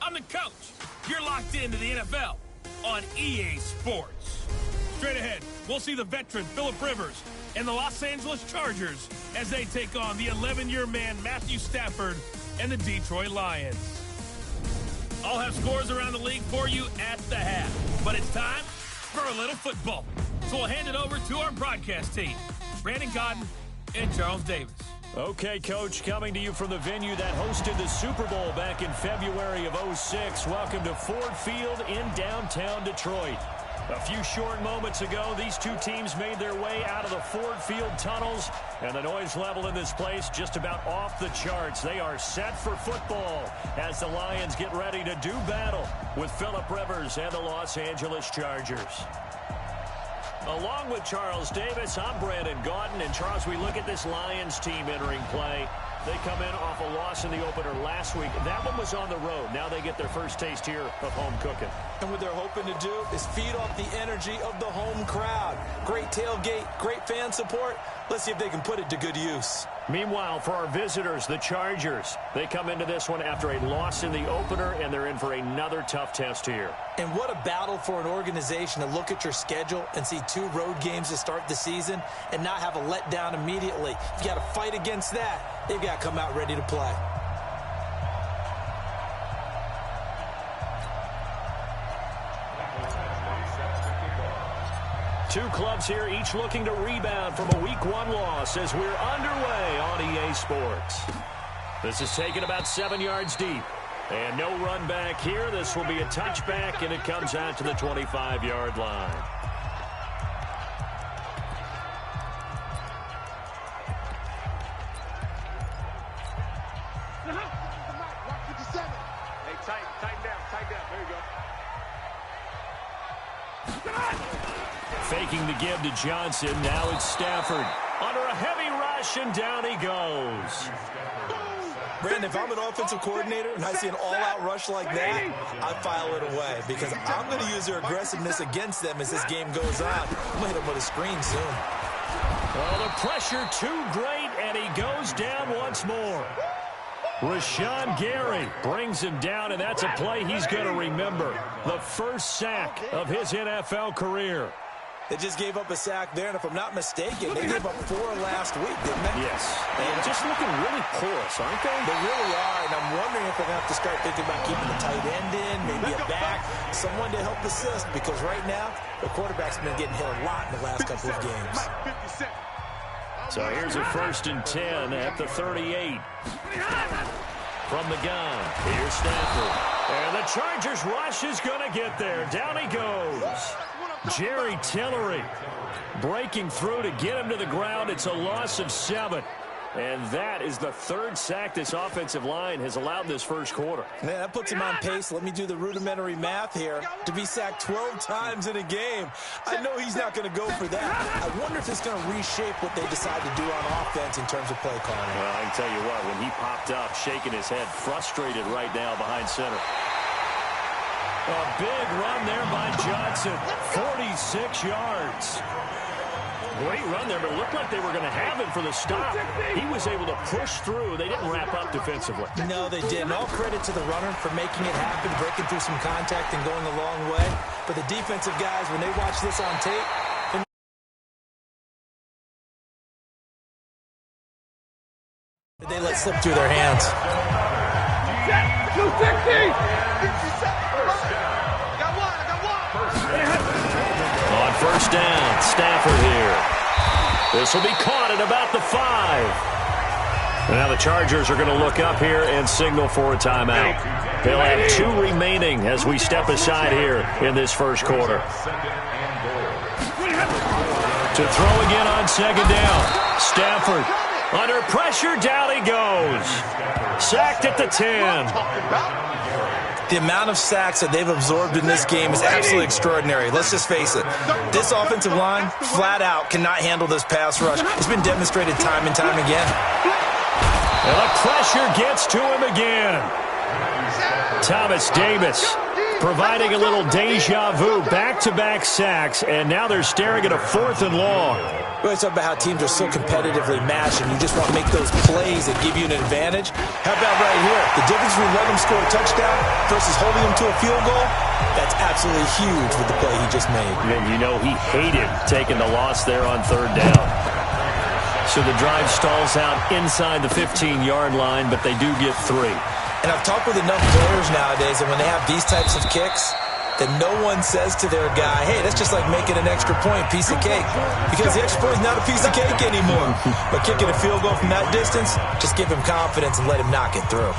I'm the coach. You're locked into the NFL on EA Sports. Straight ahead, we'll see the veteran Phillip Rivers and the Los Angeles Chargers as they take on the 11-year man Matthew Stafford and the Detroit Lions. I'll have scores around the league for you at the half, but it's time for a little football. So we'll hand it over to our broadcast team, Brandon Cotton and Charles Davis. Okay, Coach, coming to you from the venue that hosted the Super Bowl back in February of '06. Welcome to Ford Field in downtown Detroit. A few short moments ago, these two teams made their way out of the Ford Field tunnels, and the noise level in this place just about off the charts. They are set for football as the Lions get ready to do battle with Phillip Rivers and the Los Angeles Chargers. Along with Charles Davis, I'm Brandon Gaudin. And Charles, we look at this Lions team entering play. They come in off a loss in the opener last week. That one was on the road. Now they get their first taste here of home cooking. And what they're hoping to do is feed off the energy of the home crowd. Great tailgate, great fan support. Let's see if they can put it to good use. Meanwhile, for our visitors, the Chargers, they come into this one after a loss in the opener, and they're in for another tough test here. And what a battle for an organization to look at your schedule and see 2 road games to start the season and not have a letdown immediately. You got to fight against that. They've got to come out ready to play. Two clubs here, each looking to rebound from a Week 1 loss as we're underway on EA Sports. This is taken about 7 yards deep. And no run back here. This will be a touchback, and it comes out to the 25-yard line. Faking the give to Johnson. Now it's Stafford. Under a heavy rush, and down he goes. Brandon, if I'm an offensive coordinator and I see an all-out rush like that, I file it away because I'm going to use their aggressiveness against them as this game goes on. I'm going to hit them with a screen soon. Well, the pressure too great, and he goes down once more. Rashawn Gary brings him down, and that's a play he's going to remember. The first sack of his NFL career. They just gave up a sack there, and if I'm not mistaken, they gave up 4 last week, didn't they? Yes. And just looking really porous, aren't they? They really are, and I'm wondering if they're going to have to start thinking about keeping the tight end in, maybe a back, someone to help assist, because right now, the quarterback's been getting hit a lot in the last couple of games. So here's a 1st and 10 at the 38. From the gun, here's Stafford. And the Chargers rush is going to get there. Down he goes. Jerry Tillery breaking through to get him to the ground. It's a loss of 7. And that is the 3rd sack this offensive line has allowed this first quarter. Man, that puts him on pace. Let me do the rudimentary math here. To be sacked 12 times in a game, I know he's not going to go for that. I wonder if it's going to reshape what they decide to do on offense in terms of play calling. Well, I can tell you what, when he popped up, shaking his head, frustrated right now behind center. A big run there by Johnson, 46 yards. Great run there, but it looked like they were going to have him for the stop. He was able to push through. They didn't wrap up defensively. No, they didn't. All credit to the runner for making it happen, breaking through some contact and going a long way. But the defensive guys, when they watch this on tape, they let slip through their hands. 260! On 1st down, Stafford here. This will be caught at about the 5. Now the Chargers are going to look up here and signal for a timeout. They'll have 2 remaining as we step aside here in this first quarter. To throw again on 2nd down. Stafford under pressure, down he goes. Sacked at the 10. The amount of sacks that they've absorbed in this game is absolutely extraordinary. Let's just face it. This offensive line, flat out, cannot handle this pass rush. It's been demonstrated time and time again. And the pressure gets to him again. Thomas Davis providing a little deja vu, back-to-back sacks, and now they're staring at a 4th and long. We always talk about how teams are so competitively matched, and you just want to make those plays that give you an advantage. How about right here? The difference between letting them score a touchdown versus holding them to a field goal, that's absolutely huge with the play he just made. And you know he hated taking the loss there on 3rd down. So the drive stalls out inside the 15-yard line, but they do get 3. And I've talked with enough players nowadays that when they have these types of kicks, that no one says to their guy, hey, that's just like making an extra point, piece of cake. Because the extra point is not a piece of cake anymore. But kicking a field goal from that distance, just give him confidence and let him knock it through.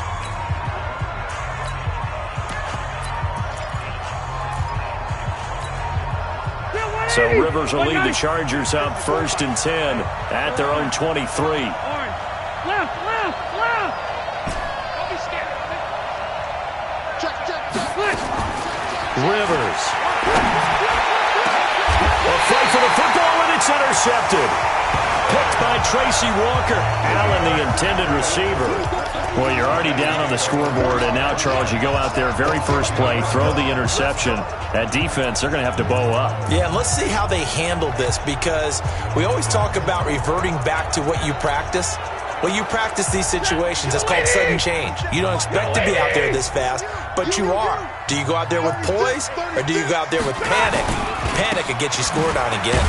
So Rivers will lead the Chargers up 1st and 10 at their own 23. Left. Don't be scared. Check. Rivers. A fight for the football, and it's intercepted. Picked by Tracy Walker. Allen, the intended receiver. Well, you're already down on the scoreboard, and now, Charles, you go out there, very first play, throw the interception. That defense, they're going to have to bow up. Yeah, and let's see how they handle this, because we always talk about reverting back to what you practice. Well, you practice these situations. It's called sudden change. You don't expect to be out there this fast, but you are. Do you go out there with poise, or do you go out there with panic? Panic could get you scored on again.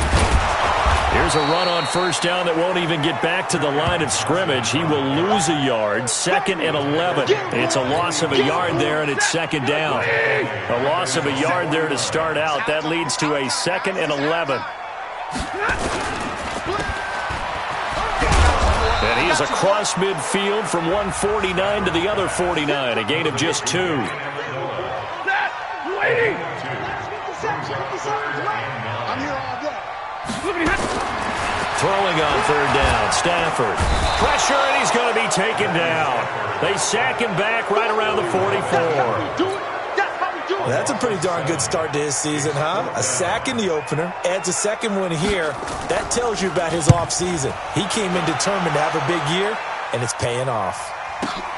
Here's a run on 1st down that won't even get back to the line of scrimmage. He will lose a yard. 2nd and 11. It's a loss of a yard there, and it's 2nd down. A loss of a yard there to start out. That leads to a 2nd and 11. And he is across midfield from one 49 to the other 49. A gain of just 2. Waiting. I'm here all day. Throwing on 3rd down, Stafford. Pressure, and he's going to be taken down. They sack him back right around the 44. Well, that's a pretty darn good start to his season, huh? A sack in the opener, adds a 2nd one here. That tells you about his offseason. He came in determined to have a big year, and it's paying off.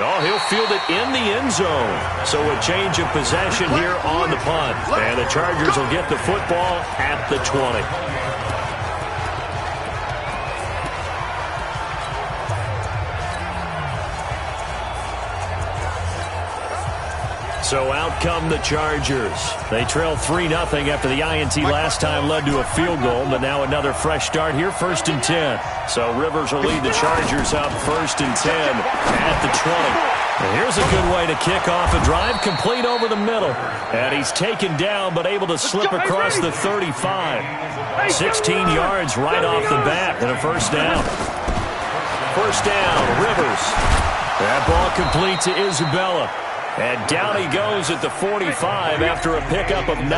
Oh, he'll field it in the end zone. So a change of possession here on the punt. And the Chargers will get the football at the 20. So out come the Chargers. They trail 3-0 after the INT last time led to a field goal, but now another fresh start here, 1st and 10. So Rivers will lead the Chargers up 1st and 10 at the 20. And here's a good way to kick off a drive, complete over the middle. And he's taken down, but able to slip across the 35. 16 yards right off the bat and a 1st down. 1st down, Rivers. That ball complete to Isabella. And down he goes at the 45 after a pickup of 9.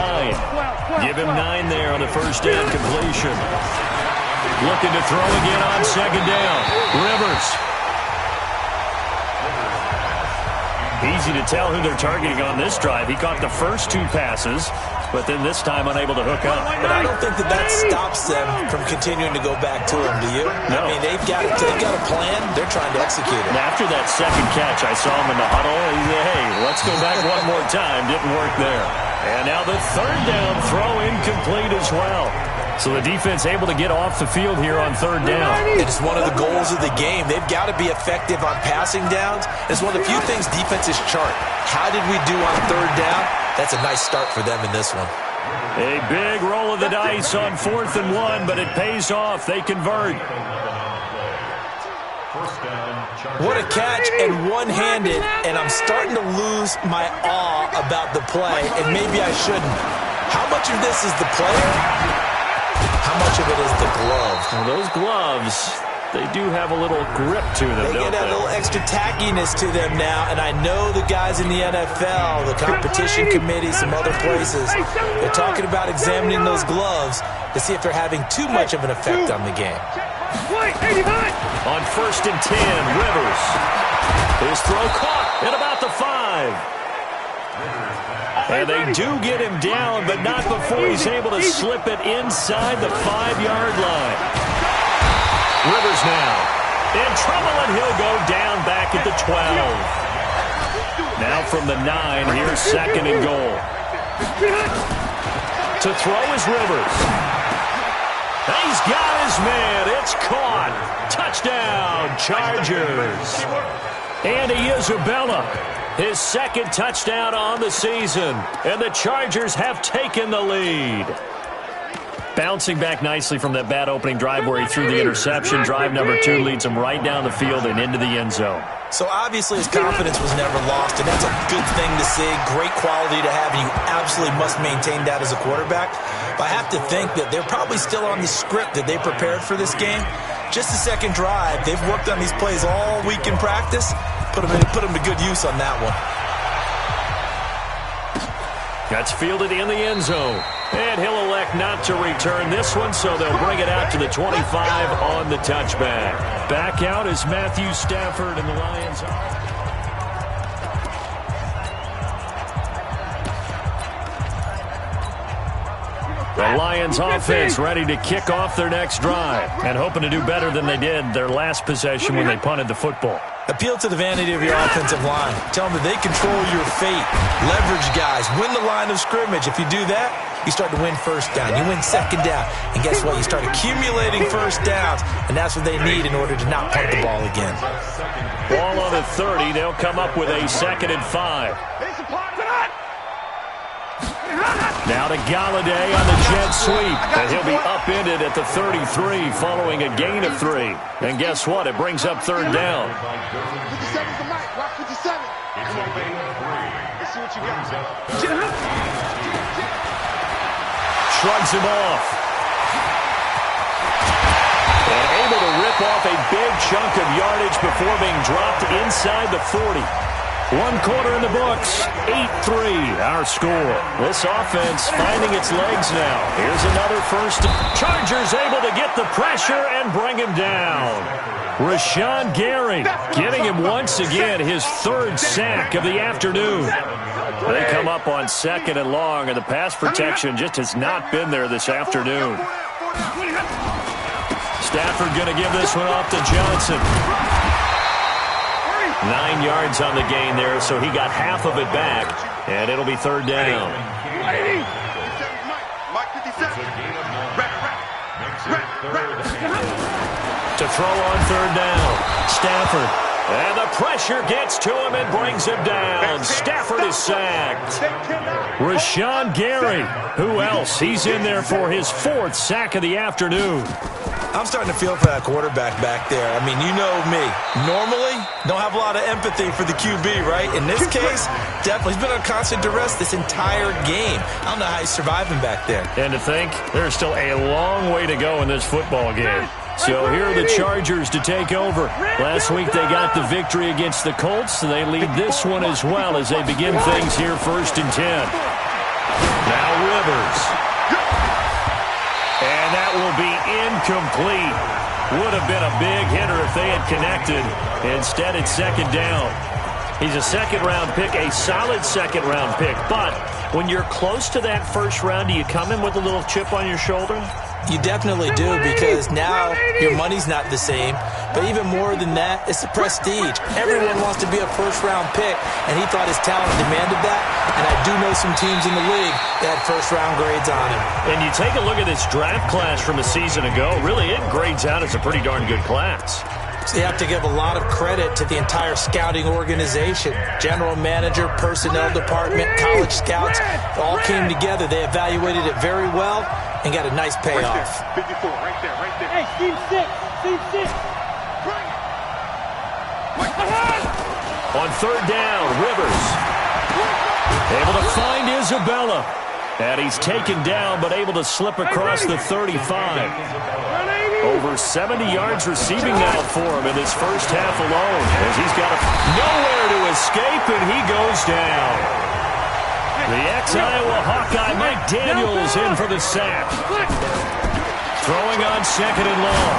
Give him 9 there on the 1st down completion. Looking to throw again on 2nd down. Rivers. Easy to tell who they're targeting on this drive. He caught the first 2 passes, but then this time unable to hook up. But I don't think that stops them from continuing to go back to him, do you? No. I mean, they've got a plan. They're trying to execute it. And after that 2nd catch, I saw him in the huddle. He said, hey, let's go back one more time. Didn't work there. And now the 3rd down throw incomplete as well. So the defense able to get off the field here on 3rd down. It's one of the goals of the game. They've got to be effective on passing downs. It's one of the few things defenses chart. How did we do on 3rd down? That's a nice start for them in this one. A big roll of the dice on 4th and 1, but it pays off. They convert. What a catch, and one-handed, and I'm starting to lose my awe about the play, and maybe I shouldn't. How much of this is the player? How much of it is the glove? Well, those gloves, they do have a little grip to them, They don't get a little extra tackiness to them now, and I know the guys in the NFL, the competition committee, some other places, they're talking about examining those gloves to see if they're having too much of an effect on the game. On 1st and 10, Rivers. His throw caught at about the 5. And they do get him down, but not before he's able to slip it inside the 5-yard line. Rivers now in trouble, and he'll go down back at the 12. Now from the 9, here's 2nd and goal. To throw is Rivers. He's got his man. It's caught. Touchdown, Chargers. Andy Isabella, his second touchdown on the season. And the Chargers have taken the lead. Bouncing back nicely from that bad opening drive where he threw the interception. Drive number 2 leads him right down the field and into the end zone. So obviously his confidence was never lost, and that's a good thing to see. Great quality to have, and you absolutely must maintain that as a quarterback. But I have to think that they're probably still on the script that they prepared for this game. Just the second drive. They've worked on these plays all week in practice. Put them to good use on that one. That's fielded in the end zone. And he'll elect not to return this one, so they'll bring it out to the 25 on the touchback. Back out is Matthew Stafford and the Lions. The Lions offense ready to kick off their next drive and hoping to do better than they did their last possession when they punted the football. Appeal to the vanity of your offensive line. Tell them that they control your fate. Leverage guys. Win the line of scrimmage. If you do that, you start to win first down. You win second down. And guess what? You start accumulating first downs. And that's what they need in order to not punt the ball again. Ball on the 30. They'll come up with a 2nd and 5. Now to Galladay on the jet sweep. And he'll be upended at the 33 following a gain of 3. And guess what? It brings up 3rd down. 57's the mic. Rock 57. Let's see what you got. Shrugs him off. And able to rip off a big chunk of yardage before being dropped inside the 40. 1 quarter in the books, 8-3, our score. This offense finding its legs now. Here's another first. Chargers able to get the pressure and bring him down. Rashawn Gary getting him once again his 3rd sack of the afternoon. They come up on 2nd and long, and the pass protection just has not been there this afternoon. Stafford going to give this one off to Johnson. 9 yards on the gain there, so he got half of it back, and it'll be 3rd down. To throw on 3rd down, Stafford. And the pressure gets to him and brings him down. Stafford is sacked. Rashawn Gary, who else? He's in there for his 4th sack of the afternoon. I'm starting to feel for that quarterback back there. I mean, you know me. Normally, don't have a lot of empathy for the QB, right? In this case, definitely. He's been on constant duress this entire game. I don't know how he's surviving back there. And to think, there's still a long way to go in this football game. So here are the Chargers to take over. Last week they got the victory against the Colts, and they lead this one as well as they begin things here 1st and 10. Now Rivers. And that will be incomplete. Would have been a big hitter if they had connected. Instead, it's 2nd down. He's a 2nd-round pick, a solid 2nd-round pick. But when you're close to that 1st round, do you come in with a little chip on your shoulder? You definitely do, because now your money's not the same. But even more than that, it's the prestige. Everyone wants to be a 1st-round pick, and he thought his talent demanded that. And I do know some teams in the league that had 1st-round grades on him. And you take a look at this draft class from a season ago, really it grades out as a pretty darn good class. So you have to give a lot of credit to the entire scouting organization. General manager, personnel department, college scouts, all came together. They evaluated it very well and got a nice payoff. 54, right there. Hey, Steve 6. On 3rd down, Rivers. Able to find Isabella. And he's taken down, but able to slip across the 35. Over 70 yards receiving now for him in this 1st half alone, as he's got nowhere to escape, and he goes down. The ex-Iowa Hawkeye Mike Daniels in for the sack. Throwing on 2nd and long.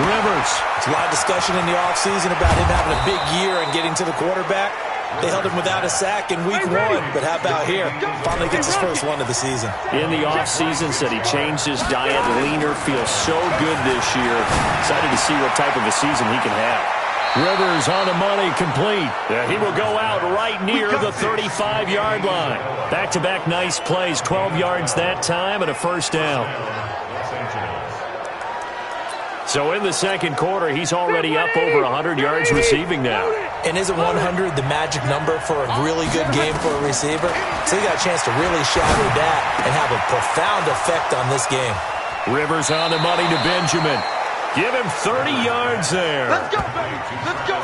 Rivers. There's a lot of discussion in the offseason about him having a big year and getting to the quarterback. They held him without a sack in week 1, but how about here? Finally gets his 1st one of the season. In the offseason, said he changed his diet, leaner, feels so good this year. Excited to see what type of a season he can have. Rivers on the money, complete. He will go out right near the 35-yard line. Back-to-back nice plays, 12 yards that time and a first down. So in the second quarter, he's already up over 100 yards receiving now. And isn't 100 the magic number for a really good game for a receiver? So he got a chance to really shatter that and have a profound effect on this game. Rivers on the money to Benjamin. Give him 30 yards there. Let's go, baby. Let's go.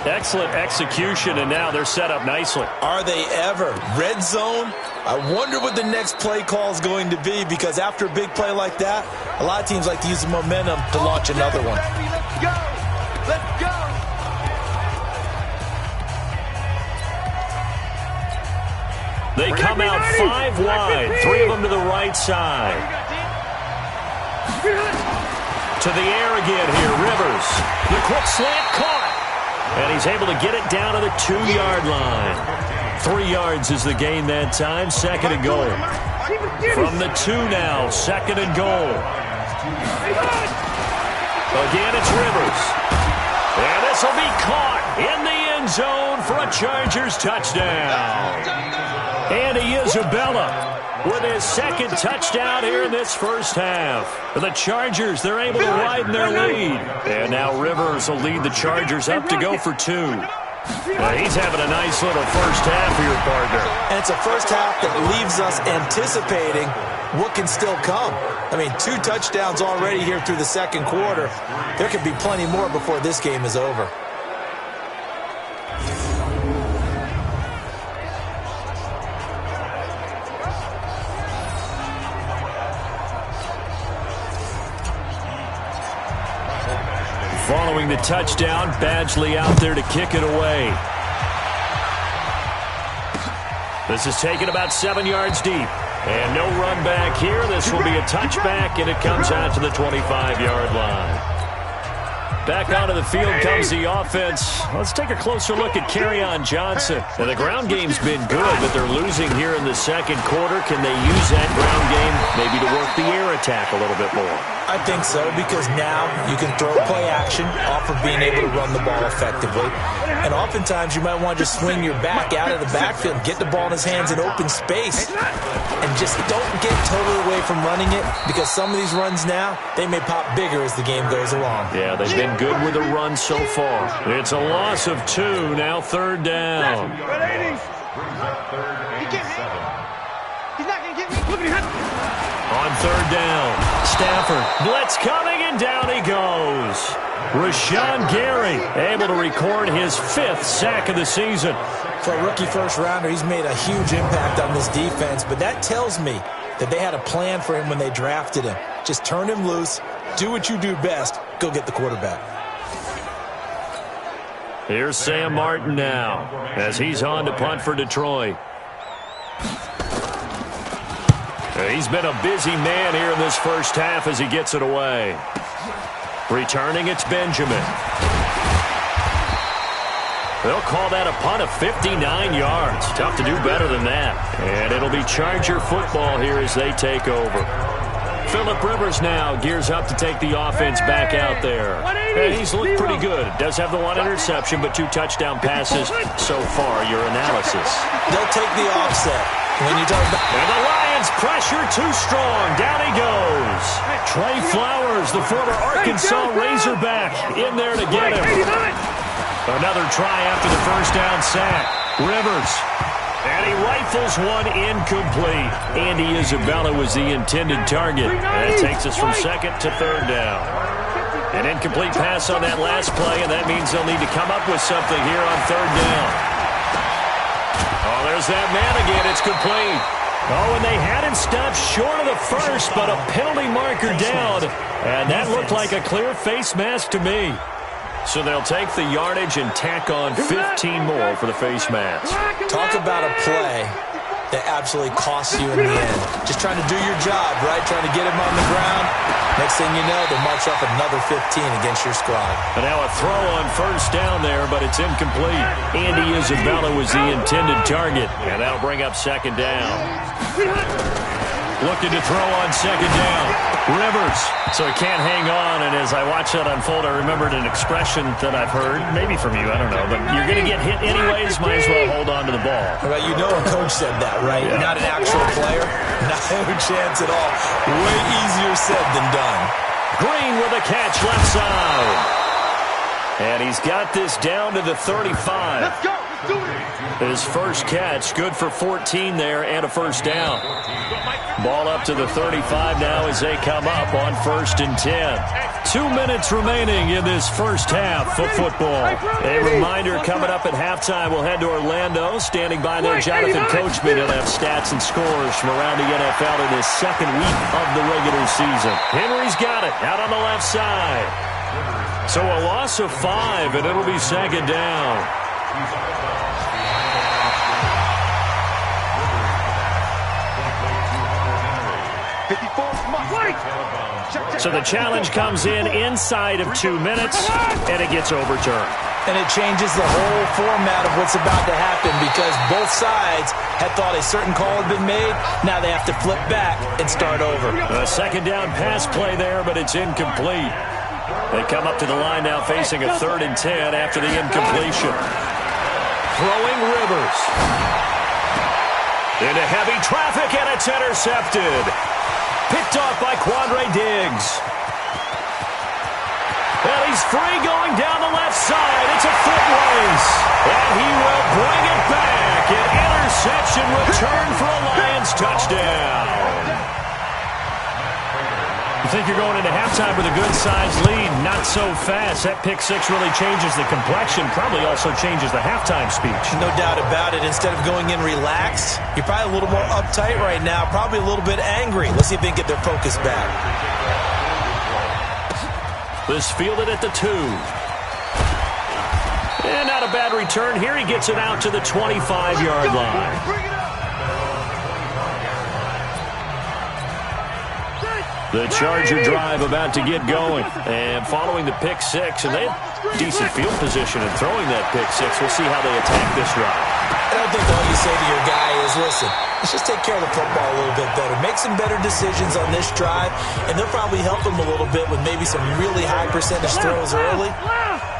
Excellent execution, and now they're set up nicely. Are they ever? Red zone? I wonder what the next play call is going to be, because after a big play like that, a lot of teams like to use the momentum to launch another one. Baby, let's go. Let's go. They come out 5 wide, 3 of them to the right side. To the air again here, Rivers. The quick slant caught. And he's able to get it down to the 2-yard line. 3 yards is the gain that time, second and goal. From the 2 now, second and goal. Again, it's Rivers. And this will be caught in the end zone for a Chargers touchdown. Andy Isabella with his second touchdown here in this first half. For the Chargers, they're able to widen their lead. And now Rivers will lead the Chargers up to go for 2. He's having a nice little first half here, partner. And it's a first half that leaves us anticipating what can still come. I mean, 2 touchdowns already here through the second quarter. There could be plenty more before this game is over. Following the touchdown, Badgley out there to kick it away. This is taken about 7 yards deep. And no run back here. This will be a touchback, and it comes out to the 25-yard line. Back onto the field comes the offense. Let's take a closer look at Kerryon Johnson. Now, the ground game's been good, but they're losing here in the second quarter. Can they use that ground game maybe to work the air attack a little bit more? I think so, because now you can throw play action off of being able to run the ball effectively. And oftentimes you might want to just swing your back out of the backfield, get the ball in his hands in open space, and just don't get totally away from running it, because some of these runs now, they may pop bigger as the game goes along. Yeah, they've been good with the run so far. It's a loss of 2, now third down. He's not going to get me. Look at him. On third down, Stafford, blitz coming, and down he goes. Rashawn Gary able to record his 5th sack of the season. For a rookie first-rounder, he's made a huge impact on this defense, but that tells me that they had a plan for him when they drafted him. Just turn him loose, do what you do best, go get the quarterback. Here's Sam Martin now as he's on to punt for Detroit. He's been a busy man here in this first half as he gets it away. Returning, it's Benjamin. They'll call that a punt of 59 yards. Tough to do better than that. And it'll be Charger football here as they take over. Phillip Rivers now gears up to take the offense back out there. And he's looked pretty good. Does have the 1 interception, but 2 touchdown passes so far. Your analysis. They'll take the offset. When you talk about... And the Lions pressure too strong. Down he goes. Trey Flowers, the former Arkansas Razorback, in there to get him. Another try after the first down sack. Rivers. And he rifles one incomplete. Andy Isabella was the intended target. And that takes us from second to third down. An incomplete pass on that last play, and that means they'll need to come up with something here on third down. Oh, there's that man again. It's complete. Oh, and they had him stopped short of the first, but a penalty marker down. And that looked like a clear face mask to me. So they'll take the yardage and tack on 15 more for the face mask. Talk about a play that absolutely costs you in the end. Just trying to do your job, right? Trying to get him on the ground. Next thing you know, they'll march off another 15 against your squad. And now a throw on first down there, but it's incomplete. Andy Isabella was the intended target, and that'll bring up second down. looking to throw on second down. Rivers. So he can't hang on, and as I watch that unfold, I remembered an expression that I've heard, maybe from you, I don't know, but you're going to get hit anyways, might as well hold on to the ball. Well, you know a coach said that, right? Yeah. Not an actual player. No chance at all. Way easier said than done. Green with a catch left side. And he's got this down to the 35. Let's go. Let's do it. His first catch, good for 14 there and a first down. Ball up to the 35 now as they come up on 1st and 10. 2 minutes remaining in this first half of football. A reminder, coming up at halftime, we'll head to Orlando. Standing by there, Jonathan Coachman. He'll have stats and scores from around the NFL in his second week of the regular season. Henry's got it out on the left side. So a loss of 5, and it'll be second down. So the challenge comes in inside of 2 minutes, and it gets overturned. And it changes the whole format of what's about to happen because both sides had thought a certain call had been made. Now they have to flip back and start over. A second down pass play there, but it's incomplete. They come up to the line now facing a 3rd and 10 after the incompletion. Throwing Rivers. Into heavy traffic, and it's intercepted. Picked off by Quandre Diggs. And he's free going down the left side. It's a foot race. And he will bring it back. An interception return for a Lions touchdown. You think you're going into halftime with a good-sized lead. Not so fast. That pick six really changes the complexion. Probably also changes the halftime speech. No doubt about it. Instead of going in relaxed, you're probably a little more uptight right now. Probably a little bit angry. Let's see if they can get their focus back. This fielded at the 2. And not a bad return here. He gets it out to the 25-yard line. The Charger drive about to get going. And following the pick six, and they have decent field position in throwing that pick six. We'll see how they attack this drive. I don't think all you say to your guy is, listen, let's just take care of the football a little bit better. Make some better decisions on this drive, and they'll probably help him a little bit with maybe some really high percentage throws early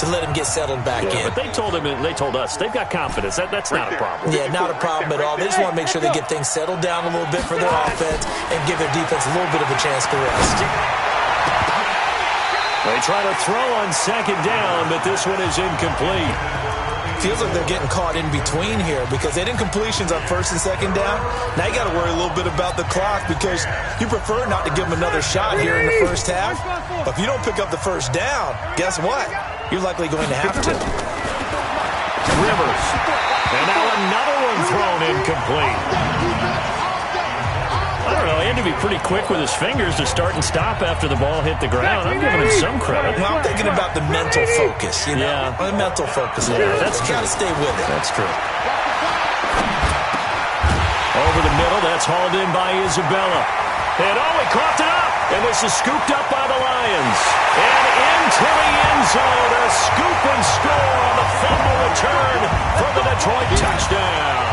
to let him get settled back in. But they told him, and they told us, they've got confidence. That's not a problem. Yeah, not a problem at all. They just want to make sure they get things settled down a little bit for their offense and give their defense a little bit of a chance to rest. They try to throw on second down, but this one is incomplete. Feels like they're getting caught in between here because they had incompletions on 1st and 2nd down. Now you got to worry a little bit about the clock because you prefer not to give them another shot here in the first half. But if you don't pick up the first down, guess what? You're likely going to have to. Rivers. And now another one thrown incomplete. I don't know. He had to be pretty quick with his fingers to start and stop after the ball hit the ground. I'm giving him some credit. Well, I'm thinking about the mental focus, you know? Yeah. The mental focus. Yeah, that's true. You got to stay with it. That's true. Over the middle, that's hauled in by Isabella. And he caught it up. And this is scooped up by the Lions. And into the end zone, a scoop and score on the fumble return for the Detroit touchdown.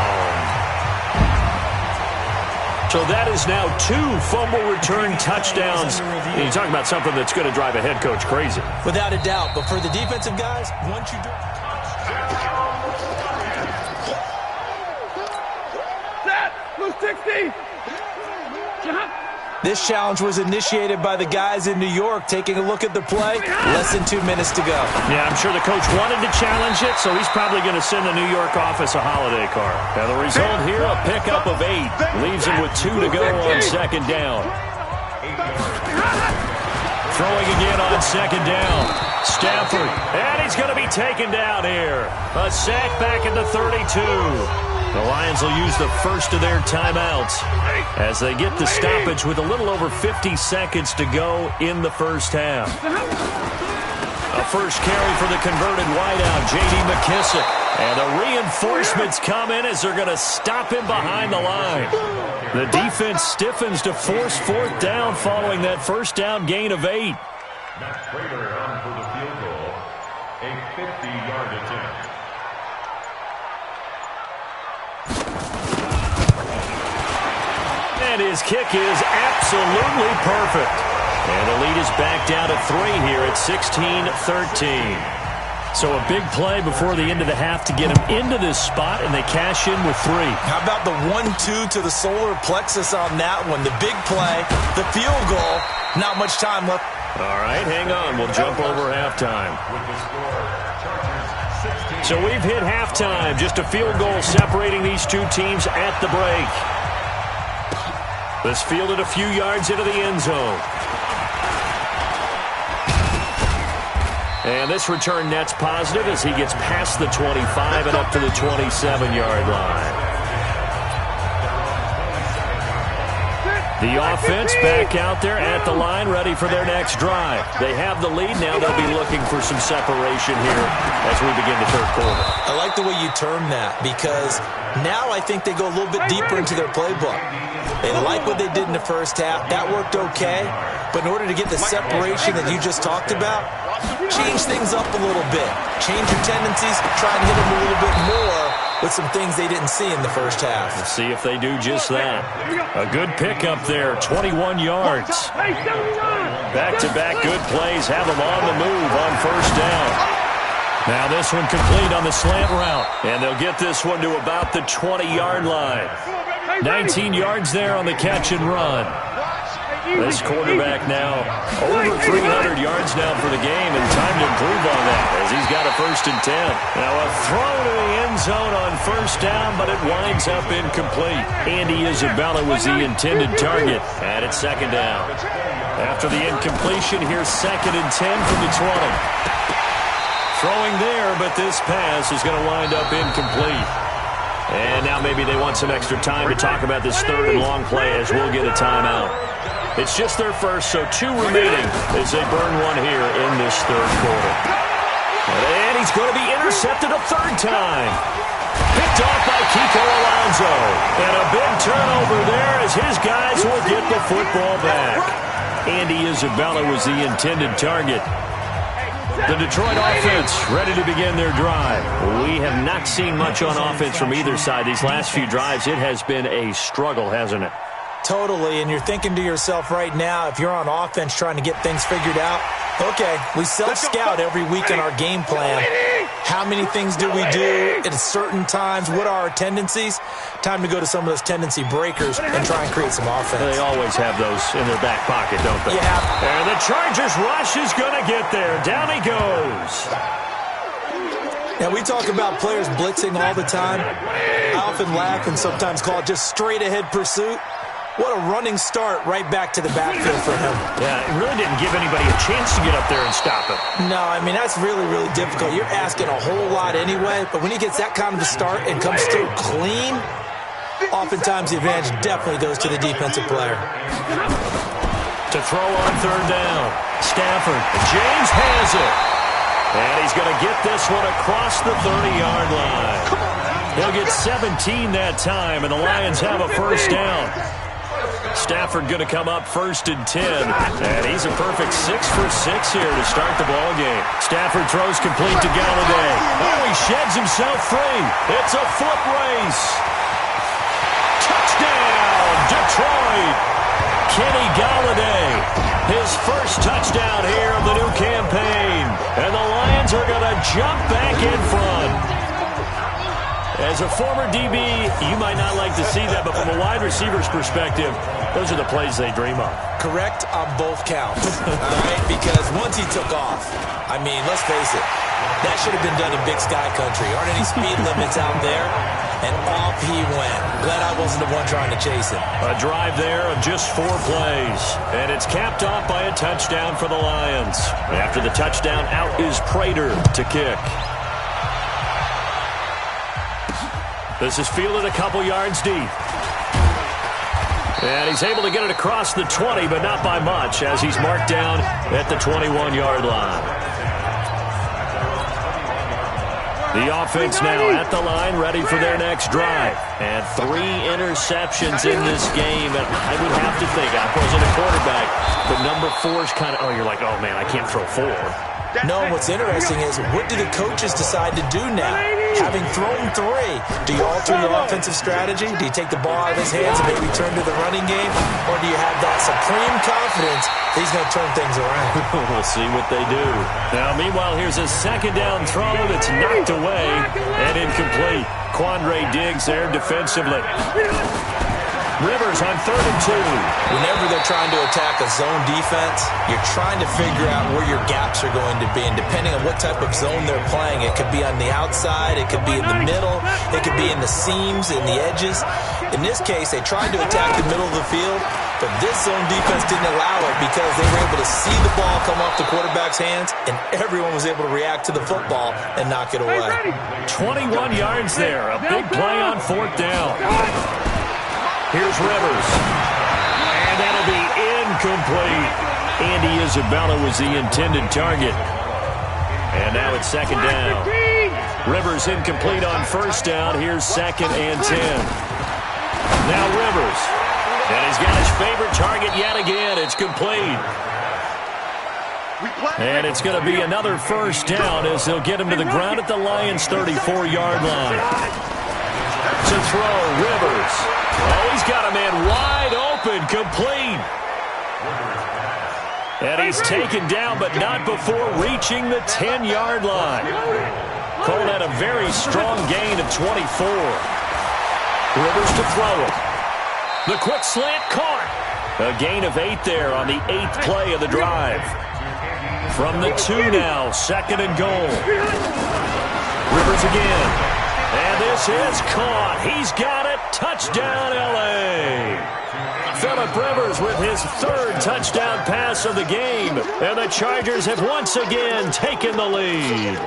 So that is now 2 fumble return touchdowns. And you talk about something that's going to drive a head coach crazy. Without a doubt. But for the defensive guys, once you do... Set! Blue 60! This challenge was initiated by the guys in New York. Taking a look at the play, less than 2 minutes to go. Yeah, I'm sure the coach wanted to challenge it, so he's probably going to send the New York office a holiday card. Now the result here, a pickup of 8. Leaves him with 2 to go on second down. Throwing again on second down. Stafford, and he's going to be taken down here. A sack back at the 32. The Lions will use the first of their timeouts as they get the stoppage with a little over 50 seconds to go in the first half. A first carry for the converted wideout, J.D. McKissick. And the reinforcements come in as they're going to stop him behind the line. The defense stiffens to force 4th down following that first down gain of 8. Matt Prater on for the field goal, a 50-yard attempt. And his kick is absolutely perfect. And the lead is back down to 3 here at 16-13. So a big play before the end of the half to get him into this spot, and they cash in with 3. How about the 1-2 to the solar plexus on that one? The big play, the field goal, not much time left. All right, hang on. We'll jump over halftime. So we've hit halftime. Just a field goal separating these two teams at the break. This fielded a few yards into the end zone. And this return net's positive as he gets past the 25 and up to the 27-yard line. The offense back out there at the line, ready for their next drive. They have the lead. Now they'll be looking for some separation here as we begin the third quarter. I like the way you term that, because now I think they go a little bit deeper into their playbook. They like what they did in the first half. That worked okay. But in order to get the separation that you just talked about, change things up a little bit. Change your tendencies, try and hit them a little bit more with some things they didn't see in the first half. Let's see if they do just that. A good pickup there, 21 yards. Back-to-back good plays have them on the move on first down. Now this one complete on the slant route, and they'll get this one to about the 20-yard line. 19 yards there on the catch and run. This quarterback now over 300 yards now for the game, and time to improve on that as he's got a 1st and 10. Now a throw to the end zone on first down, but it winds up incomplete. Andy Isabella was the intended target, and it's 2nd down. After the incompletion, here's 2nd and 10 from the 20. Throwing there, but this pass is going to wind up incomplete. And now maybe they want some extra time to talk about this 3rd and long play as we'll get a timeout. It's just their first, so 2 remaining as they burn one here in this 3rd quarter. And he's going to be intercepted a 3rd time. Picked off by Kiko Alonso. And a big turnover there as his guys will get the football back. Andy Isabella was the intended target. The Detroit offense ready to begin their drive. We have not seen much on offense from either side. These last few drives, it has been a struggle, hasn't it? Totally, and you're thinking to yourself right now, if you're on offense trying to get things figured out, okay, we self-scout every week in our game plan. How many things do we do at certain times? What are our tendencies? Time to go to some of those tendency breakers and try and create some offense. They always have those in their back pocket, don't they? Yeah. And the Chargers rush is going to get there. Down he goes. Now, we talk about players blitzing all the time. I often laugh and sometimes call it just straight-ahead pursuit. What a running start right back to the backfield for him. Yeah, it really didn't give anybody a chance to get up there and stop it. No, I mean, that's really, really difficult. You're asking a whole lot anyway, but when he gets that kind of a start and comes through clean, oftentimes the advantage definitely goes to the defensive player. To throw on 3rd down, Stafford. James has it. And he's going to get this one across the 30-yard line. He'll get 17 that time, and the Lions have a 1st down. Stafford going to come up 1st and 10. And he's a perfect 6 for 6 here to start the ball game. Stafford throws complete to Galladay. Oh, he sheds himself free. It's a foot race. Touchdown, Detroit. Kenny Galladay. His first touchdown here of the new campaign. And the Lions are going to jump back in front. As a former DB, you might not like to see that, but from a wide receiver's perspective, those are the plays they dream of. Correct on both counts, all right? Because once he took off, I mean, let's face it, that should have been done in Big Sky Country. Aren't any speed limits out there? And off he went. Glad I wasn't the one trying to chase him. A drive there of just 4 plays. And it's capped off by a touchdown for the Lions. After the touchdown, out is Prater to kick. This is fielded a couple yards deep. And he's able to get it across the 20, but not by much, as he's marked down at the 21-yard line. The offense now at the line, ready for their next drive. And 3 interceptions in this game. And I would have to think, I wasn't a quarterback, but number 4 is kind of, oh, you're like, oh, man, I can't throw 4. No, what's interesting is, what do the coaches decide to do now? Having thrown 3, do you alter your offensive strategy? Do you take the ball out of his hands and maybe turn to the running game? Or do you have that supreme confidence that he's going to turn things around? We'll see what they do. Now, meanwhile, here's a second down throw that's knocked away and incomplete. Quandre Diggs there defensively. Rivers on 3rd and 2. Whenever they're trying to attack a zone defense, you're trying to figure out where your gaps are going to be. And depending on what type of zone they're playing, it could be on the outside, it could be in the middle, it could be in the seams, in the edges. In this case, they tried to attack the middle of the field, but this zone defense didn't allow it because they were able to see the ball come off the quarterback's hands, and everyone was able to react to the football and knock it away. 21 yards there. A big play on 4th down. Here's Rivers. And that'll be incomplete. Andy Isabella was the intended target. And now it's 2nd down. Rivers incomplete on 1st down. Here's 2nd and 10. Now Rivers. And he's got his favorite target yet again. It's complete. And it's going to be another 1st down as they'll get him to the ground at the Lions' 34-yard line. To throw, Rivers. Oh, he's got a man wide open, complete. And he's taken down, but not before reaching the 10-yard line. Call that a very strong gain of 24. Rivers to throw it. The quick slant caught. A gain of 8 there on the 8th play of the drive. From the 2 now, 2nd and goal. Rivers again. And this is caught. He's got it. Touchdown, L.A. Phillip Rivers with his 3rd touchdown pass of the game. And the Chargers have once again taken the lead.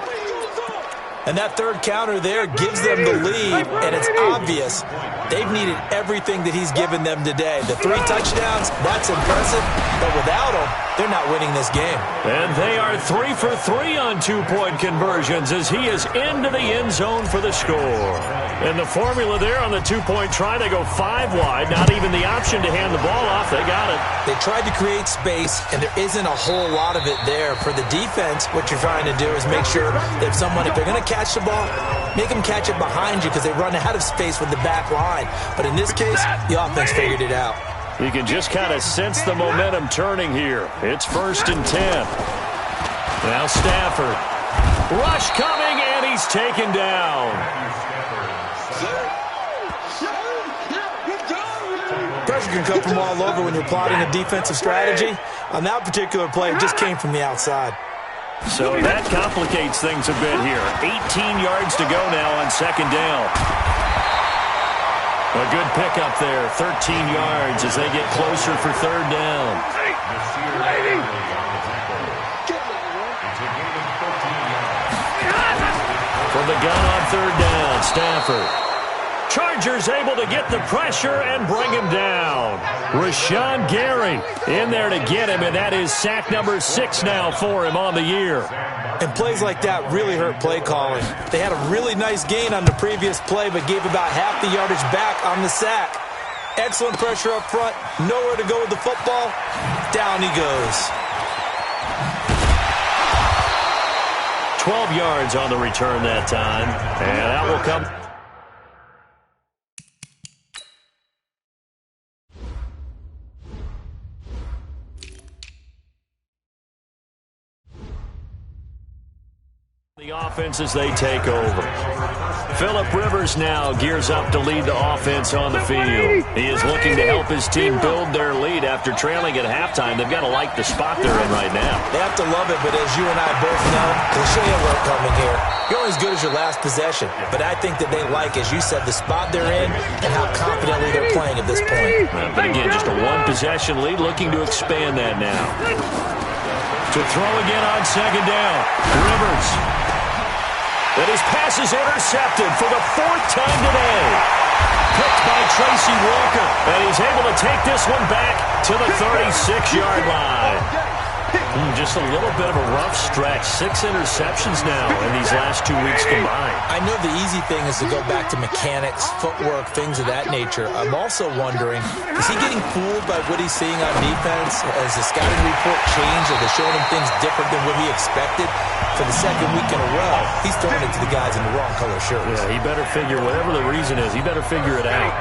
And that 3rd counter there gives them the lead, and it's obvious they've needed everything that he's given them today. The 3 touchdowns, that's impressive, but without him, they're not winning this game. And they are 3 for 3 on 2-point conversions as he is into the end zone for the score. And the formula there on the 2-point try, they go 5 wide, not even the option to hand the ball off. They got it. They tried to create space, and there isn't a whole lot of it there. For the defense, what you're trying to do is make sure that if they're going to catch the ball, make them catch it behind you because they run out of space with the back line. But in this case, the offense figured it out. You can just kind of sense the momentum turning here. It's 1st and 10. Now Stafford. Rush coming, and he's taken down. Pressure can come from all over when you're plotting a defensive strategy. On that particular play, it just came from the outside. So that complicates things a bit here. 18 yards to go now on 2nd down. A good pickup there, 13 yards as they get closer for 3rd down. From the gun on 3rd down, Stafford. Chargers able to get the pressure and bring him down. Rashawn Gary in there to get him, and that is sack number 6 now for him on the year. And plays like that really hurt play calling. They had a really nice gain on the previous play, but gave about half the yardage back on the sack. Excellent pressure up front. Nowhere to go with the football. Down he goes. 12 yards on the return that time. And that will come. The offense as they take over. Phillip Rivers now gears up to lead the offense on the field. He is looking to help his team build their lead after trailing at halftime. They've got to like the spot they're in right now. They have to love it, but as you and I both know, cliche alert coming here. You're only as good as your last possession. But I think that they like, as you said, the spot they're in and how confidently they're playing at this point. But again, just a 1-possession lead, looking to expand that now. To throw again on 2nd down. Rivers. And his pass is intercepted for the 4th time today. Picked by Tracy Walker. And he's able to take this one back to the 36-yard line. Just a little bit of a rough stretch. 6 interceptions now in these last 2 weeks combined. I know the easy thing is to go back to mechanics, footwork, things of that nature. I'm also wondering, is he getting fooled by what he's seeing on defense? Has the scouting report changed? Are they showing him things different than what he expected? For the second week in a row, he's throwing it to the guys in the wrong color shirts. Yeah, he better figure, whatever the reason is, he better figure it out.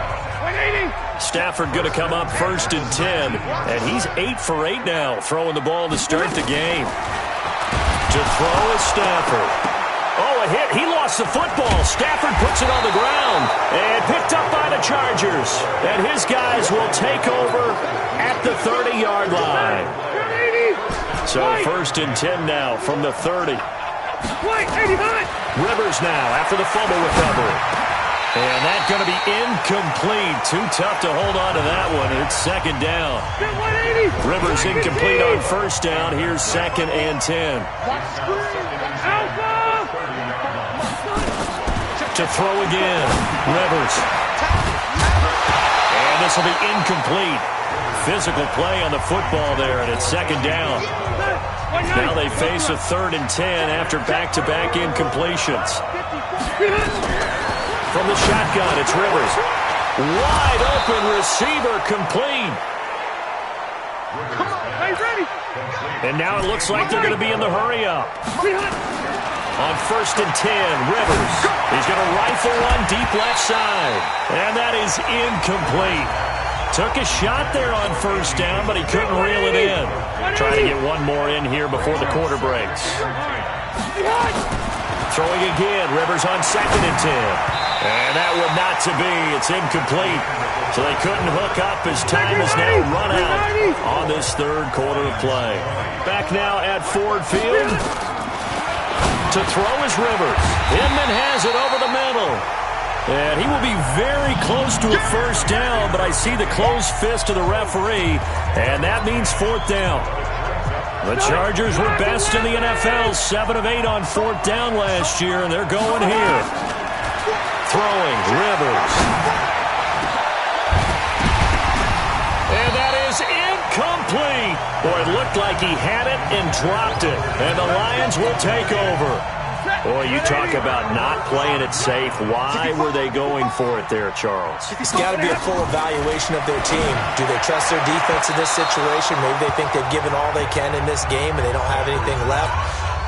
Stafford going to come up 1st and 10, and he's 8 for 8 now, throwing the ball to start the game. To throw is Stafford. Oh, a hit. He lost the football. Stafford puts it on the ground and picked up by the Chargers. And his guys will take over at the 30-yard line. So 1st and 10 now from the 30. Rivers now after the fumble recovery. And that's going to be incomplete. Too tough to hold on to that one. It's 2nd down. Rivers incomplete on 1st down. Here's 2nd and 10. To throw again. Rivers. And this will be incomplete. Physical play on the football there, and it's 2nd down. Now they face a 3rd and 10 after back-to-back incompletions. From the shotgun, it's Rivers. Wide open receiver, complete. And now it looks like they're going to be in the hurry-up. On 1st and 10, Rivers. He's going to rifle one deep left side. And that is incomplete. Took a shot there on 1st down, but he couldn't reel it in. Trying to get one more in here before the quarter breaks. Throwing again, Rivers on 2nd and 10. And that would not to be. It's incomplete. So they couldn't hook up as time is now run out on this 3rd quarter of play. Back now at Ford Field. To throw is Rivers. Inman has it over the middle. And he will be very close to a 1st down, but I see the closed fist of the referee, and that means 4th down. The Chargers were best in the NFL, 7 of 8 on 4th down last year, and they're going here. Throwing, Rivers. And that is incomplete. Boy, it looked like he had it and dropped it, and the Lions will take over. Boy, you talk about not playing it safe. Why were they going for it there, Charles? It's got to be a full evaluation of their team. Do they trust their defense in this situation? Maybe they think they've given all they can in this game and they don't have anything left.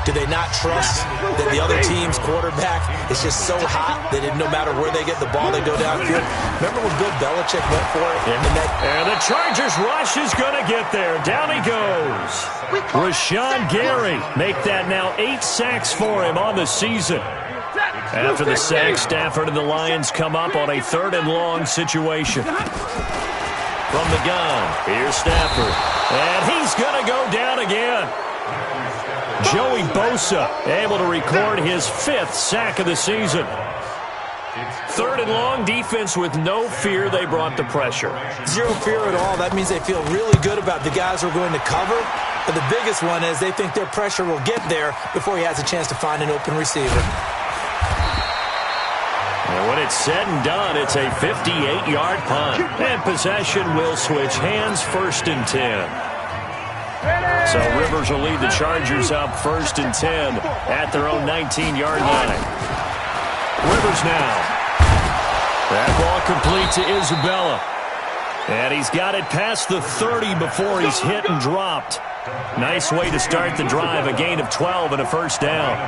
Do they not trust that the other team's quarterback is just so hot that no matter where they get the ball, they go downfield? Remember when Bill Belichick went for it? And the Chargers rush is going to get there. Down he goes. Rashawn Gary make that now 8 sacks for him on the season. After the sack, Stafford and the Lions come up on a 3rd and long situation. From the gun, here's Stafford. And he's going to go down again. Joey Bosa able to record his 5th sack of the season. 3rd and long, defense with no fear. They brought the pressure. Zero fear at all. That means they feel really good about the guys who are going to cover. But the biggest one is they think their pressure will get there before he has a chance to find an open receiver. And when it's said and done, it's a 58-yard punt. And possession will switch hands, 1st and 10. So Rivers will lead the Chargers up 1st and 10 at their own 19-yard line. Rivers now. That ball complete to Isabella. And he's got it past the 30 before he's hit and dropped. Nice way to start the drive. A gain of 12 and a 1st down.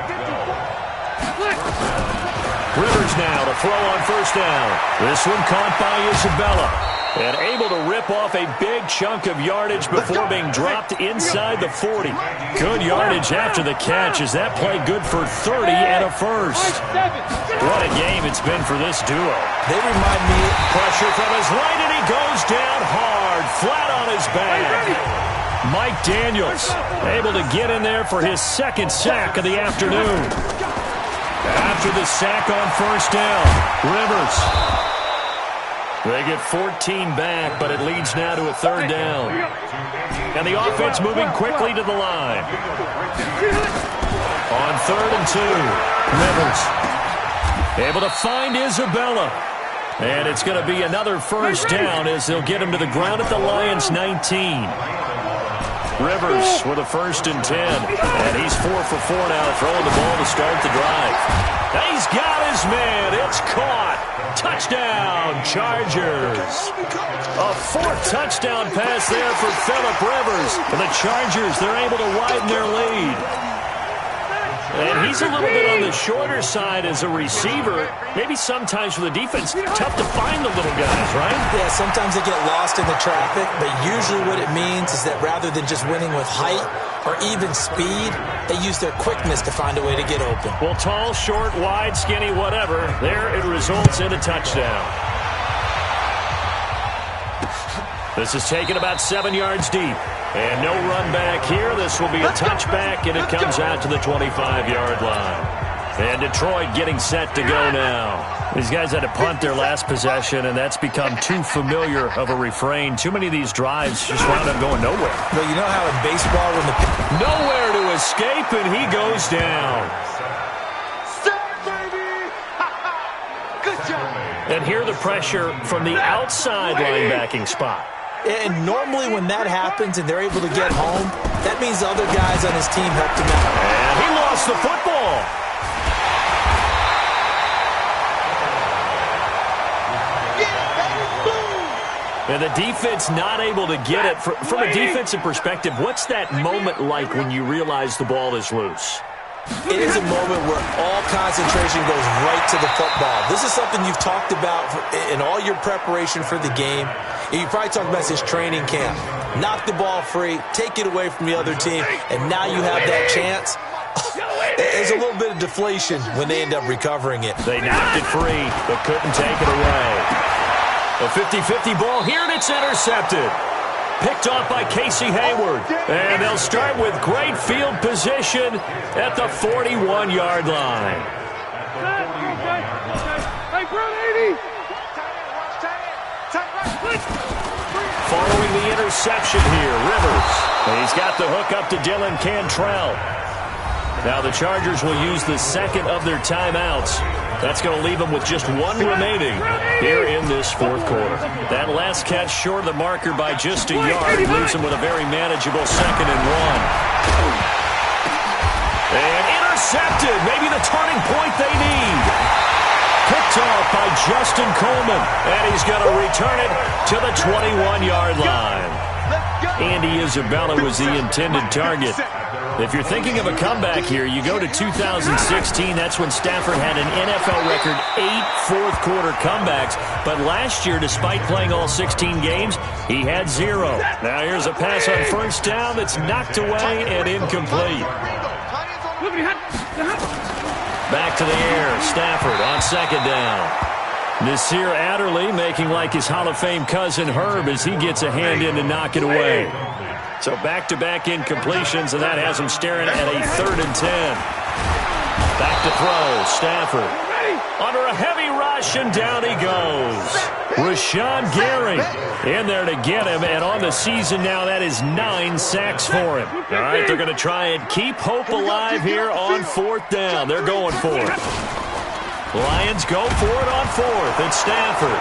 Rivers now to throw on 1st down. This one caught by Isabella. And able to rip off a big chunk of yardage before being dropped inside the 40. Good yardage after the catch. Is that play good for 30 and a 1st? What a game it's been for this duo. They remind me. Pressure from his right, and he goes down hard, flat on his back. Mike Daniels able to get in there for his 2nd sack of the afternoon. After the sack on 1st down, Rivers. They get 14 back, but it leads now to a 3rd down. And the offense moving quickly to the line. On 3rd and 2, Rivers able to find Isabella. And it's going to be another 1st down as they'll get him to the ground at the Lions' 19. Rivers with a 1st and 10. And he's 4 for 4 now, throwing the ball to start the drive. He's got his man. It's caught. Touchdown, Chargers. A 4th touchdown pass there for Phillip Rivers. And the Chargers, they're able to widen their lead. And he's a little bit on the shorter side as a receiver. Maybe sometimes for the defense, tough to find the little guys, right? Yeah, sometimes they get lost in the traffic, but usually what it means is that rather than just winning with height or even speed, they use their quickness to find a way to get open. Well, tall, short, wide, skinny, whatever, there it results in a touchdown. This is taken about 7 yards deep. And no run back here. This will be a touchback, and it comes out to the 25-yard line. And Detroit getting set to go now. These guys had to punt their last possession, and that's become too familiar of a refrain. Too many of these drives just wound up going nowhere. Well, you know how in baseball when the... Nowhere to escape, and he goes down. Good job. And here the pressure from the outside linebacking spot. And normally when that happens and they're able to get home, that means the other guys on his team helped him out. And he lost the football. And the defense not able to get it. From a defensive perspective, what's that moment like when you realize the ball is loose? It is a moment where all concentration goes right to the football. This is something you've talked about in all your preparation for the game. And you probably talked about this training camp. Knock the ball free, take it away from the other team, and now you have that chance. There's a little bit of deflation when they end up recovering it. They knocked it free, but couldn't take it away. A 50-50 ball here, and it's intercepted. Picked off by Casey Hayward. And they'll start with great field position at the 41-yard line. Following the interception here, Rivers. And he's got the hook up to Dylan Cantrell. Now the Chargers will use the second of their timeouts. That's going to leave them with just one remaining here in this 4th quarter. That last catch short of the marker by just a yard leaves them with a very manageable 2nd and 1. And intercepted. Maybe the turning point they need. Picked off by Justin Coleman. And he's going to return it to the 21-yard line. Andy Isabella was the intended target. If you're thinking of a comeback here, you go to 2016. That's when Stafford had an NFL record 8 fourth-quarter comebacks. But last year, despite playing all 16 games, he had 0. Now here's a pass on 1st down that's knocked away and incomplete. Back to the air. Stafford on 2nd down. Nasir Adderley making like his Hall of Fame cousin Herb as he gets a hand in to knock it away. So back-to-back incompletions, and that has him staring at a 3rd and 10. Back to throw. Stafford under a heavy rush, and down he goes. Rashawn Gary in there to get him, and on the season now, that is 9 sacks for him. All right, they're going to try and keep hope alive here on 4th down. They're going for it. Lions go for it on 4th. It's Stafford.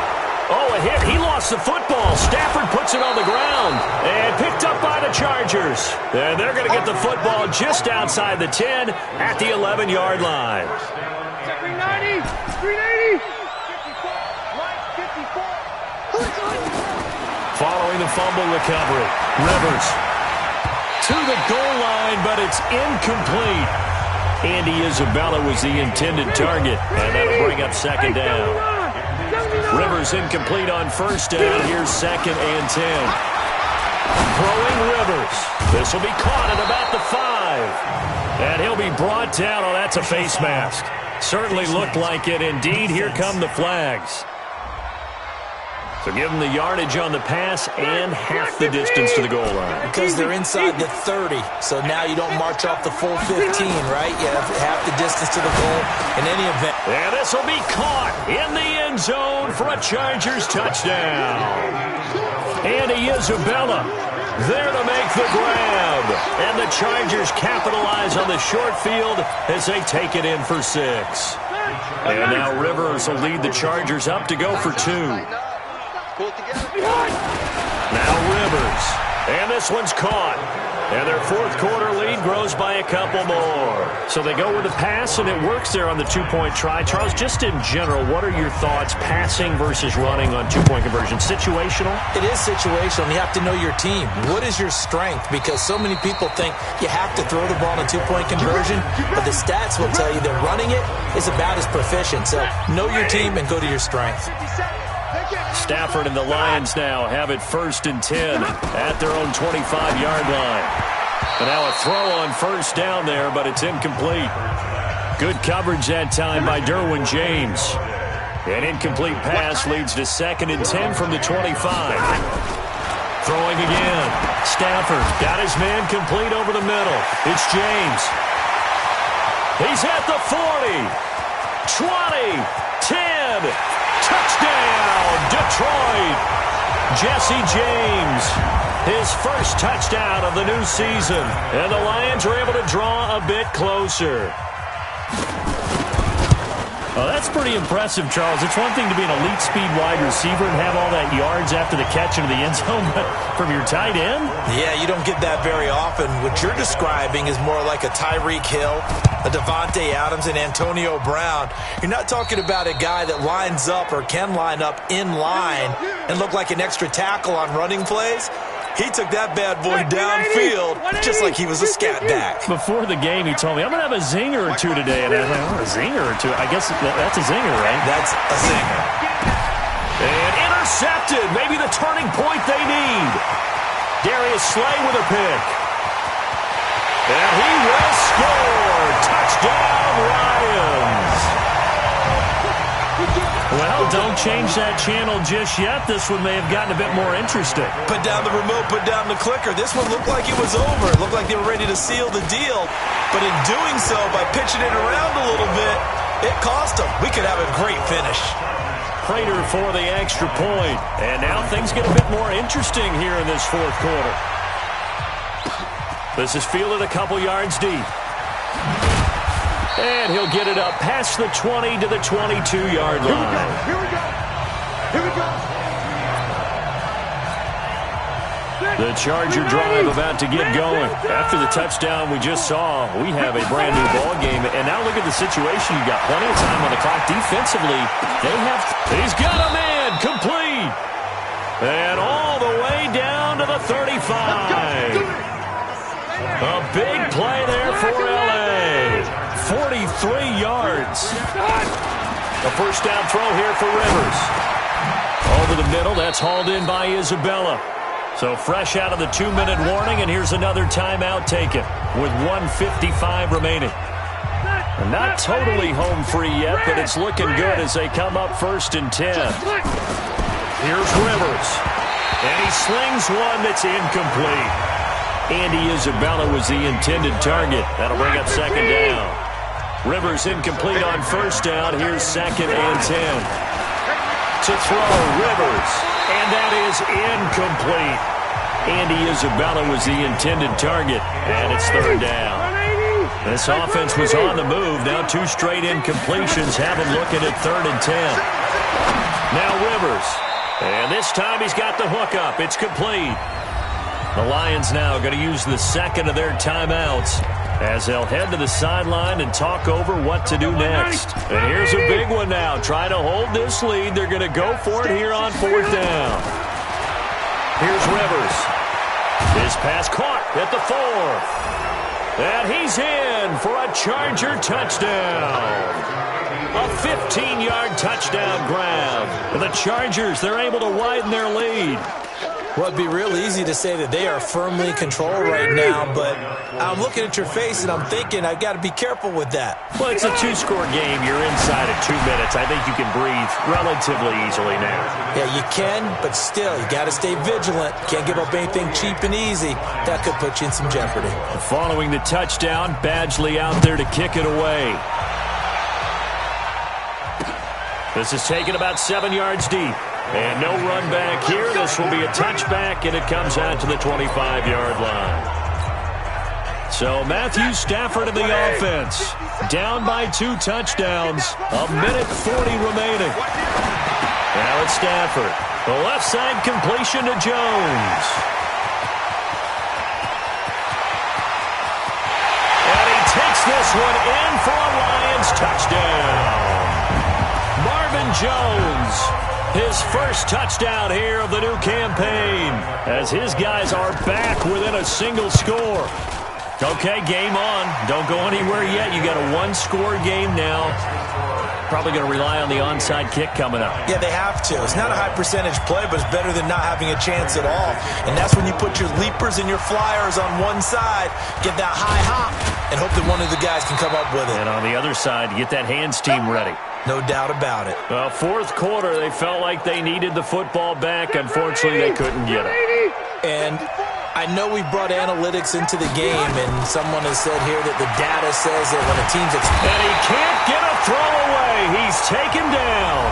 Oh, a hit. He lost the football. Stafford puts it on the ground and picked up by the Chargers. And they're going to get the football just outside the 10 at the 11-yard line. 390, 380. Following the fumble recovery, Rivers to the goal line, but it's incomplete. Andy Isabella was the intended target, and that'll bring up 2nd down. Rivers incomplete on 1st down. Here's 2nd and 10. Throwing Rivers. This will be caught at about the 5. And he'll be brought down. Oh, that's a face mask. Certainly looked like it. Indeed, here come the flags. So give them the yardage on the pass and half the distance to the goal line. Because they're inside the 30, so now you don't march off the full 15, right? You have half the distance to the goal in any event. And this will be caught in the end zone for a Chargers touchdown. Andy Isabella there to make the grab. And the Chargers capitalize on the short field as they take it in for 6. And now Rivers will lead the Chargers up to go for 2. Now Rivers. And this one's caught. And their fourth quarter lead grows by a couple more. So they go with the pass, and it works there on the two-point try. Charles, just in general, what are your thoughts passing versus running on two-point conversion? Situational? It is situational. You have to know your team. What is your strength? Because so many people think you have to throw the ball in a two-point conversion, but the stats will tell you that running it is about as proficient. So know your team and go to your strength. Stafford and the Lions now have it 1st and 10 at their own 25-yard line. And now a throw on first down there, but it's incomplete. Good coverage that time by Derwin James. An incomplete pass leads to 2nd and 10 from the 25. Throwing again. Stafford got his man complete over the middle. It's James. He's at the 40. 20. 10. Touchdown, Detroit. Jesse James, his first touchdown of the new season. And the Lions are able to draw a bit closer. Well, that's pretty impressive, Charles. It's one thing to be an elite speed wide receiver and have all that yards after the catch into the end zone, but from your tight end? Yeah, you don't get that very often. What you're describing is more like a Tyreek Hill, a Devontae Adams, and Antonio Brown. You're not talking about a guy that lines up or can line up in line and look like an extra tackle on running plays. He took that bad boy downfield just like he was a scat back. Before the game, he told me, I'm going to have a zinger or two today. And I was like, oh, a zinger or two? I guess that's a zinger, right? That's a zinger. And intercepted. Maybe the turning point they need. Darius Slay with a pick. And he will score. Touchdown, Lions. Well, don't change that channel just yet. This one may have gotten a bit more interesting. Put down the remote, put down the clicker. This one looked like it was over. It looked like they were ready to seal the deal. But in doing so, by pitching it around a little bit, it cost them. We could have a great finish. Prater for the extra point. And now things get a bit more interesting here in this fourth quarter. This is fielded a couple yards deep. And he'll get it up past the 20 to the 22-yard line. Here we go. Here we go. The Charger drive about to get going. After the touchdown we just saw, we have a brand new ball game. And now look at the situation. You've got plenty of time on the clock. Defensively, he's got a man complete. And all the way down to the 35. A big play there for L.A. 43 yards. A first down throw here for Rivers. Over the middle, that's hauled in by Isabella. So fresh out of the 2-minute warning, and here's another timeout taken with 1:55 remaining. And not totally home free yet, but it's looking good as they come up 1st and 10. Here's Rivers. And he slings one that's incomplete. Andy Isabella was the intended target. That'll bring up 2nd down. Rivers incomplete on first down. Here's 2nd and 10. To throw, Rivers. And that is incomplete. Andy Isabella was the intended target. And it's 3rd down. This offense was on the move. Now 2 straight incompletions have him looking at 3rd and 10. Now Rivers. And this time he's got the hook up. It's complete. The Lions now going to use the 2nd of their timeouts as they'll head to the sideline and talk over what to do next. And here's a big one now. Try to hold this lead. They're going to go for it here on 4th down. Here's Rivers. His pass caught at the 4. And he's in for a Charger touchdown. A 15-yard touchdown grab. And the Chargers, they're able to widen their lead. Well, it'd be real easy to say that they are firmly in control right now, but I'm looking at your face and I'm thinking I've got to be careful with that. Well, it's a 2-score game. You're inside at 2 minutes. I think you can breathe relatively easily now. Yeah, you can, but still, you got to stay vigilant. Can't give up anything cheap and easy. That could put you in some jeopardy. Following the touchdown, Badgley out there to kick it away. This is taken about 7 yards deep. And no run back here. This will be a touchback, and it comes out to the 25-yard line. So Matthew Stafford of the offense, down by 2 touchdowns, 1:40 remaining. Now it's Stafford. The left side completion to Jones. this one in for a Lions touchdown. Marvin Jones, his first touchdown here of the new campaign, as his guys are back within a single score. Okay, game on. Don't go anywhere yet. You got a one-score game now. Probably going to rely on the onside kick coming up. Yeah, they have to. It's not a high-percentage play, but it's better than not having a chance at all. And that's when you put your leapers and your flyers on one side, get that high hop, and hope that one of the guys can come up with it. And on the other side, get that hands team ready. No doubt about it. Well, fourth quarter, they felt like they needed the football back. Unfortunately, they couldn't get it. And I know we brought analytics into the game, and someone has said here that the data says that when a team's... And he can't get a throw away. He's taken down.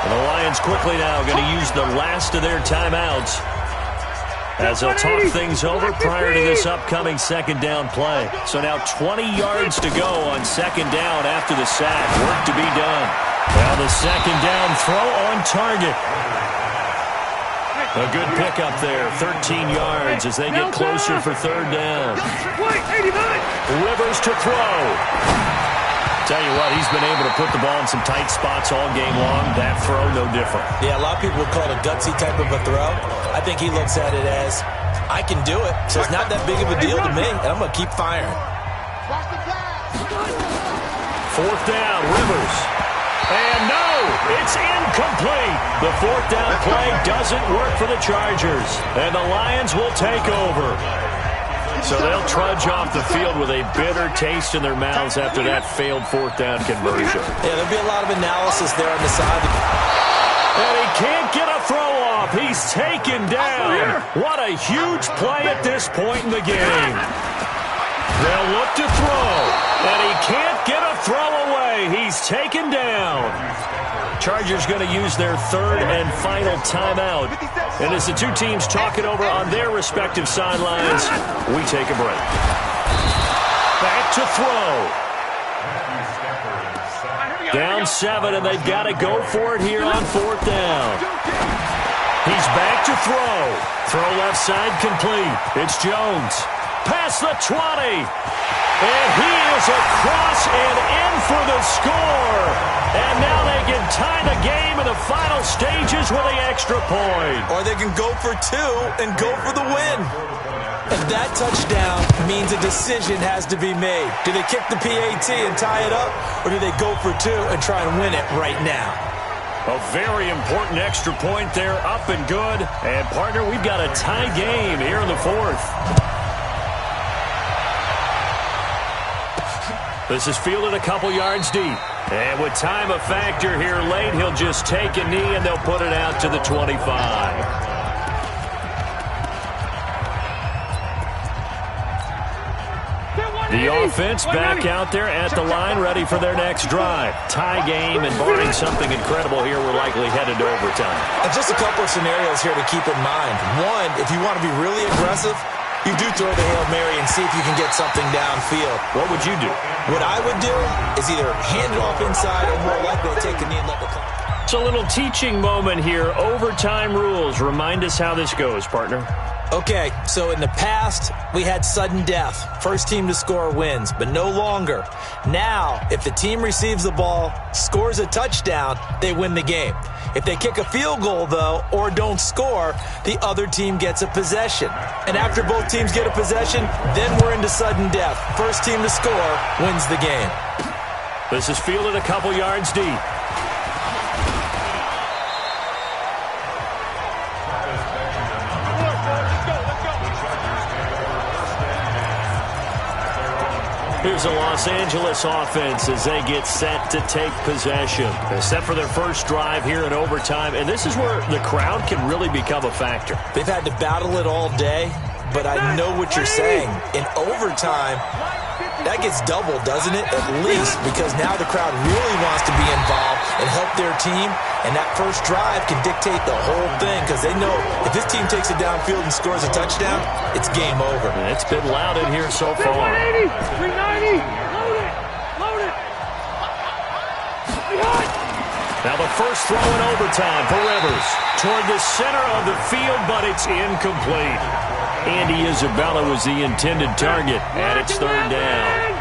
And the Lions quickly now going to use the last of their timeouts as they'll talk things over prior to this upcoming second down play. So now 20 yards to go on second down after the sack. Work to be done. Well, the second down throw on target. A good pickup there, 13 yards as they get closer for third down. Rivers to throw. Tell you what, he's been able to put the ball in some tight spots all game long. That throw, no different. Yeah, a lot of people would call it a gutsy type of a throw. I think he looks at it as, I can do it, so it's not that big of a deal to me, and I'm going to keep firing. Fourth down, Rivers. And no, it's incomplete. The fourth down play doesn't work for the Chargers, and the Lions will take over. So they'll trudge off the field with a bitter taste in their mouths after that failed fourth down conversion. Yeah, there'll be a lot of analysis there on the side. And he can't get a throw off. He's taken down. What a huge play at this point in the game. They'll look to throw, and he can't get a throw away. He's taken down. Chargers going to use their third and final timeout. And as the two teams talk it over on their respective sidelines, we take a break. Back to throw. Down 7, and they've got to go for it here on fourth down. He's back to throw. Throw left side complete. It's Jones. Past the 20. And he is across and in for the score. And now they can tie the game in the final stages with the extra point. Or they can go for 2 and go for the win. And that touchdown means a decision has to be made. Do they kick the PAT and tie it up? Or do they go for 2 and try and win it right now? A very important extra point there, up and good. And, partner, we've got a tie game here in the fourth. This is fielded a couple yards deep. And with time a factor here late, he'll just take a knee and they'll put it out to the 25. The offense back out there at the line, ready for their next drive. Tie game, and barring something incredible here, we're likely headed to overtime. And just a couple of scenarios here to keep in mind. One, if you want to be really aggressive, you do throw the Hail Mary and see if you can get something downfield. What would you do? What I would do is either hand it off inside or more likely to take a knee and let the clock. It's a little teaching moment here. Overtime rules. Remind us how this goes, partner. Okay, so in the past, we had sudden death. First team to score wins, but no longer. Now, if the team receives the ball, scores a touchdown, they win the game. If they kick a field goal, though, or don't score, the other team gets a possession. And after both teams get a possession, then we're into sudden death. First team to score wins the game. This is fielded a couple yards deep. Here's a Los Angeles offense as they get set to take possession. They're set for their first drive here in overtime, and this is where the crowd can really become a factor. They've had to battle it all day, but I know what you're saying. In overtime, that gets doubled, doesn't it? At least, because now the crowd really wants to be involved and help their team, and that first drive can dictate the whole thing because they know if this team takes it downfield and scores a touchdown, it's game over. And it's been loud in here so far. 390, load it, load it. Now the first throw in overtime for Rivers toward the center of the field, but it's incomplete. Andy Isabella was the intended target, and it's third down.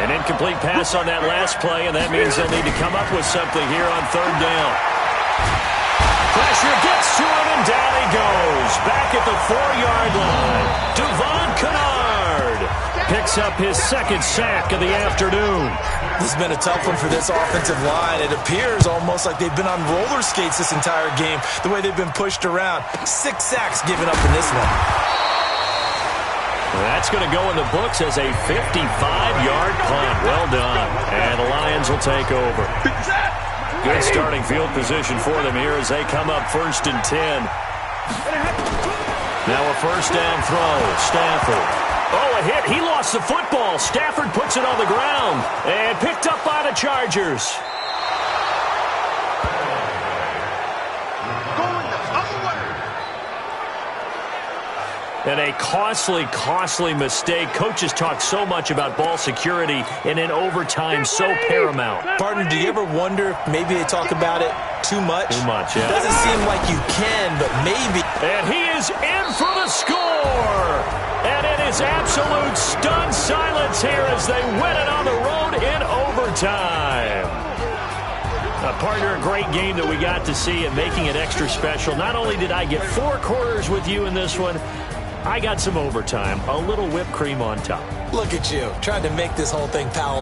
An incomplete pass on that last play, and that means they'll need to come up with something here on third down. Pressure gets to him, and down he goes. Back at the 4-yard line. Devon Kennard picks up his second sack of the afternoon. This has been a tough one for this offensive line. It appears almost like they've been on roller skates this entire game, the way they've been pushed around. 6 sacks given up in this one. That's going to go in the books as a 55-yard punt. Well done. And the Lions will take over. Good starting field position for them here as they come up 1st and 10. Now a first down throw. Stafford. Oh, a hit. He lost the football. Stafford puts it on the ground. And picked up by the Chargers. And a costly mistake. Coaches talk so much about ball security, and in overtime, so paramount. Partner, do you ever wonder if maybe they talk about it too much? Too much, yeah. Doesn't seem like you can, but maybe. And he is in for the score. And it is absolute stunned silence here as they win it on the road in overtime. Partner, a great game that we got to see and making it extra special. Not only did I get 4 quarters with you in this one, I got some overtime, a little whipped cream on top. Look at you, trying to make this whole thing palatable.